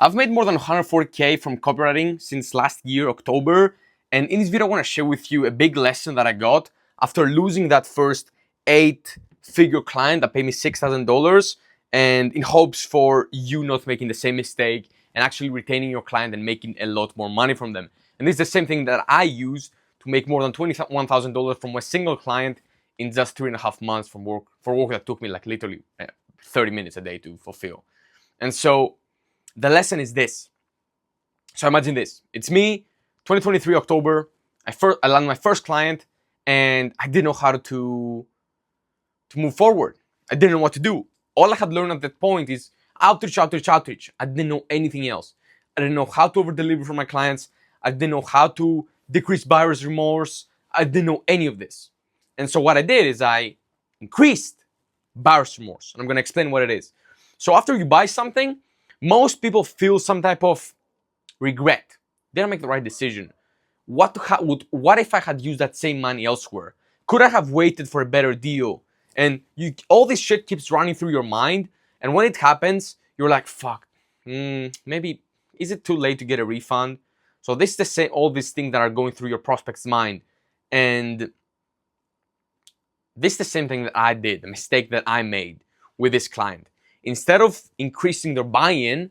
I've made more than 140K from copywriting since last year, October. And in this video, I want to share with you a big lesson that I got after losing that first 8-figure client that paid me $6,000, and in hopes for you not making the same mistake and actually retaining your client and making a lot more money from them. And this is the same thing that I used to make more than $21,000 from a single client in just 3.5 months for work that took me like literally 30 minutes a day to fulfill. And so the lesson is this. So imagine this. It's me, 2023 October. I landed my first client and I didn't know how to move forward. I didn't know what to do. All I had learned at that point is outreach. I didn't know anything else. I didn't know how to over-deliver for my clients. I didn't know how to decrease buyer's remorse. I didn't know any of this. And so what I did is I increased buyer's remorse. And I'm going to explain what it is. So after you buy something, most people feel some type of regret. They don't make the right decision. What if I had used that same money elsewhere? Could I have waited for a better deal? And all this shit keeps running through your mind. And when it happens, you're like, fuck, maybe, is it too late to get a refund? So this is all these things that are going through your prospect's mind. And this is the same thing that I did, the mistake that I made with this client. Instead of increasing their buy-in,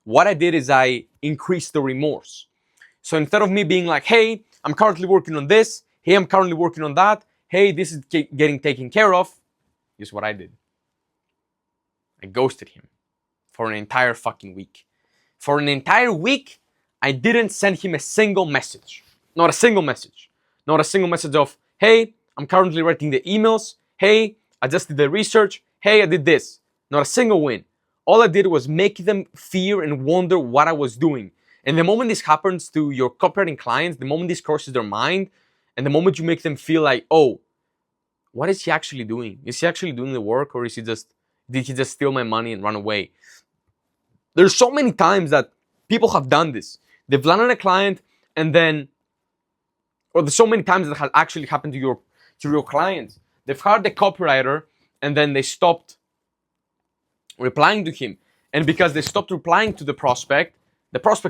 what I did is I increased the remorse. So instead of me being like, hey, I'm currently working on this. Hey, I'm currently working on that. Hey, this is getting taken care of. Here's what I did. I ghosted him for an entire fucking week. For an entire week, I didn't send him a single message. Not a single message. Not a single message of, hey, I'm currently writing the emails. Hey, I just did the research. Hey, I did this. Not a single win. All I did was make them fear and wonder what I was doing. And the moment this happens to your copywriting clients, the moment this crosses their mind, and the moment you make them feel like, oh, what is he actually doing? Is he actually doing the work, or did he just steal my money and run away? There's so many times that people have done this. They've landed a client and then, or there's so many times that has actually happened to your clients. They've hired the copywriter and then they stopped replying to him. And because they stopped replying to the prospect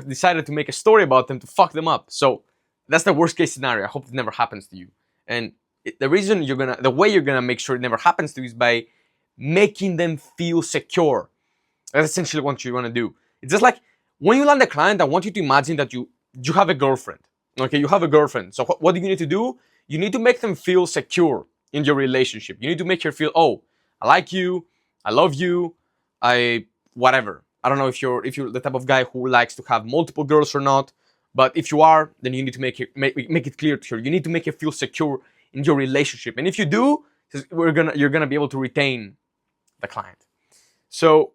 decided to make a story about them to fuck them up. So that's the worst case scenario. I hope it never happens to you. And the way you're gonna make sure it never happens to you is by making them feel secure. That's essentially what you want to do. It's just like when you land a client, I want you to imagine that you have a girlfriend. Okay, you have a girlfriend. So what do you need to do? You need to make them feel secure in your relationship. You need to make her feel, oh, I like you, I love you, whatever. I don't know if you're the type of guy who likes to have multiple girls or not, but if you are, then you need to make it clear to her. You need to make her feel secure in your relationship. And if you do, you're gonna be able to retain the client. So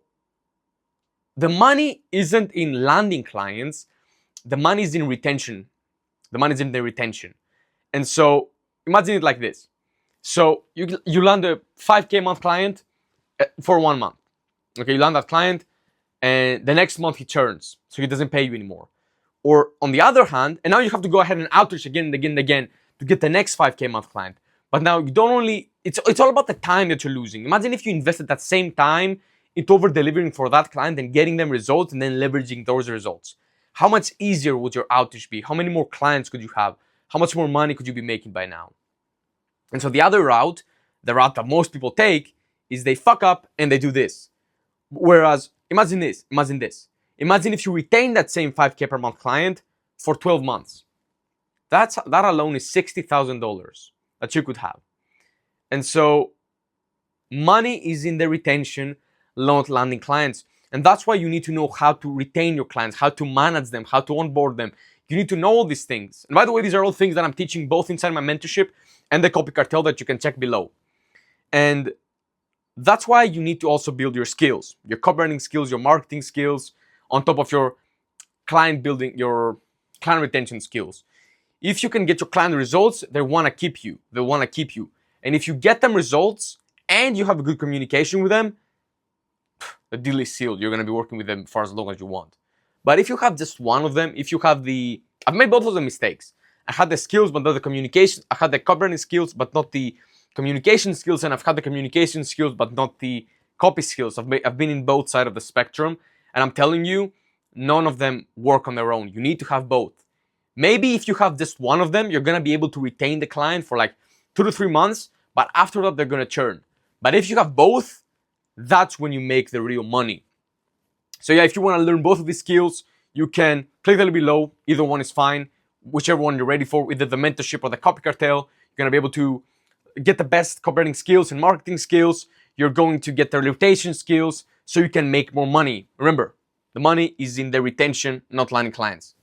the money isn't in landing clients, the money is in retention. The money is in the retention. And so imagine it like this. So you land a 5K month client for 1 month. Okay, you land that client and the next month he churns, so he doesn't pay you anymore. Or on the other hand, and now you have to go ahead and outreach again and again and again to get the next 5K month client. But now you don't only, it's all about the time that you're losing. Imagine if you invested that same time into over delivering for that client and getting them results and then leveraging those results. How much easier would your outreach be? How many more clients could you have? How much more money could you be making by now? And so the other route, the route that most people take, is they fuck up and they do this. Whereas, imagine this. Imagine if you retain that same 5K per month client for 12 months. That alone is $60,000 that you could have. And so money is in the retention, not landing clients. And that's why you need to know how to retain your clients, how to manage them, how to onboard them. You need to know all these things. And by the way, these are all things that I'm teaching both inside my mentorship and the Copy Cartel that you can check below. And that's why you need to also build your skills, your copywriting skills, your marketing skills, on top of your client building, your client retention skills. If you can get your client results, they want to keep you. They want to keep you. And if you get them results and you have a good communication with them, the deal is sealed. You're going to be working with them for as long as you want. But if you have just one of them, I've made both of the mistakes. I had the skills, but not the communication. I had the copywriting skills, but not the communication skills. And I've had the communication skills, but not the copy skills. I've been in both sides of the spectrum. And I'm telling you, none of them work on their own. You need to have both. Maybe if you have just one of them, you're gonna be able to retain the client for like 2 to 3 months, but after that, they're gonna churn. But if you have both, that's when you make the real money. So yeah, if you wanna learn both of these skills, you can click the link below. Either one is fine. Whichever one you're ready for, either the mentorship or the copy cartel, you're gonna be able to get the best copywriting skills and marketing skills. You're going to get the retention skills so you can make more money. Remember, the money is in the retention, not landing clients.